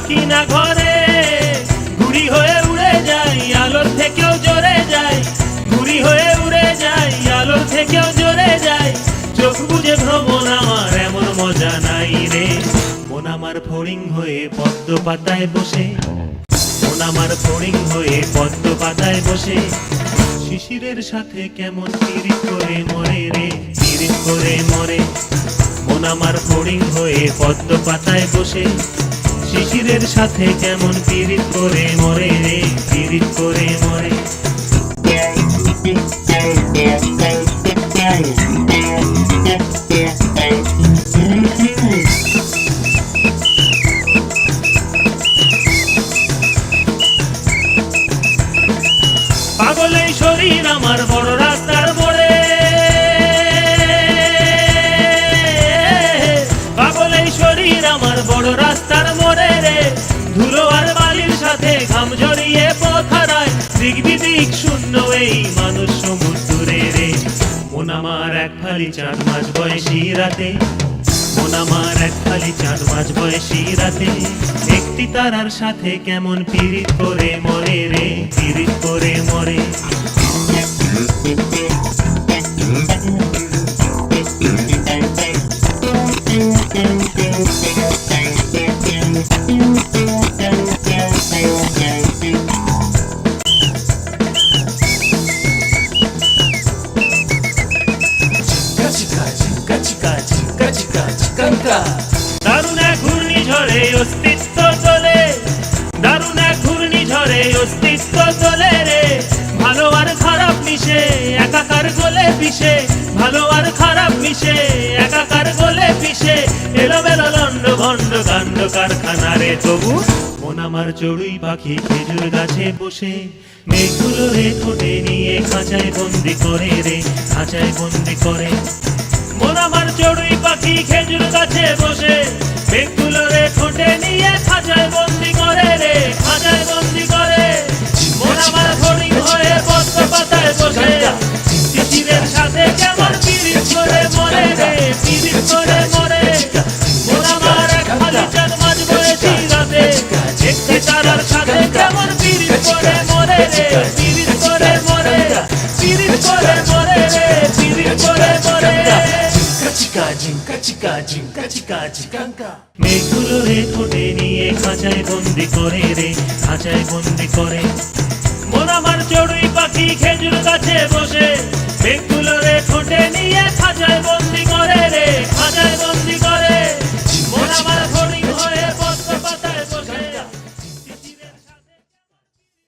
থাকি না ঘরে, ঘুড়ি হয়ে উড়ে যাই আলোর থেকেও জোরে যাই, ঘুড়ি হয়ে উড়ে যাই আলোর থেকেও জোরে যাই। চোখ বুজে ভ্রমণ আমার এমন মজা নাই রে। মন আমার ফড়িং হয়ে পদ্ম পাতায় বসে, মন আমার ফড়িং হয়ে পদ্ম পাতায় বসে, শিশিরের সাথে কেমন পিরিত করে মরে রে, পিরিত করে মরে। মন আমার ফড়িং হয়ে পদ্ম পাতায় বসে, শিশিরের সাথে কেমন পিরিত করে মরে রে, পিরিত করে মরে। পাগল এই শরীর আমার বড় রাস্তার মোড়ে, পাগল এই শরীর আমার বড় রাস্তার মোড়ে রে। ধুলো আর বালির সাথে ঘাম জড়িয়ে পথ হারায়, দিক বিদিক শূন্য এই মানুষ সমুদ্রে রে। মন আমার এক ফালি চাঁদ মাঝ বয়সী রাতে, মন আমার এক ফালি চাঁদ মাঝ বয়সী রাতে, একটি তারার সাথে কেমন পিরিত করে মরে রে, পিরিত করে মরে। দারুণ এক ঘূর্ণিঝড়ে অস্তিত্ব চলে, দারুণ এক ঘূর্ণিঝড়ে অস্তিত্ব চলে রে। ভালো আর খারাপ মিশে একাকার গলে পিষে, ভালো আর খারাপ মিশে একাকার গলে পিষে, এলোমেলো লন্ড ভন্ড কাণ্ড কারখানা রে। তবু মন আমার চড়ুই পাখি খেজুর গাছে বসে, মেঘগুলো রে ঠোঁটে নিয়ে খাঁচায় বন্দি করে রে, খাঁচায় বন্দি করে। মন আমার চড়ুই পাখি খেজুর গাছে বসে, মেঘগুলো রে ঠোঁটে নিয়ে খাঁচায় বন্দি করে রে, খাঁচায় বন্দি করে। মন আমার ফড়িং হয়ে পদ্ম পাতায় বসে, শিশিরের সাথে কেমন পিরিত করে মরে রে, পিরিত করে মরে। মন আমার এক ফালি চাঁদ মাঝ বয়সী রাতে, একটি তারার সাথে কেমন পিরিত করে মরে রে, পিরিত করে মরে, পিরিত করে মরে রে, পিরিত করে মরে। মেঘগুলো রে ঠোঁটে নিয়ে খাঁচায় বন্দি করে রে, খাঁচায় বন্দি করে। মন আমার চড়ুই পাখি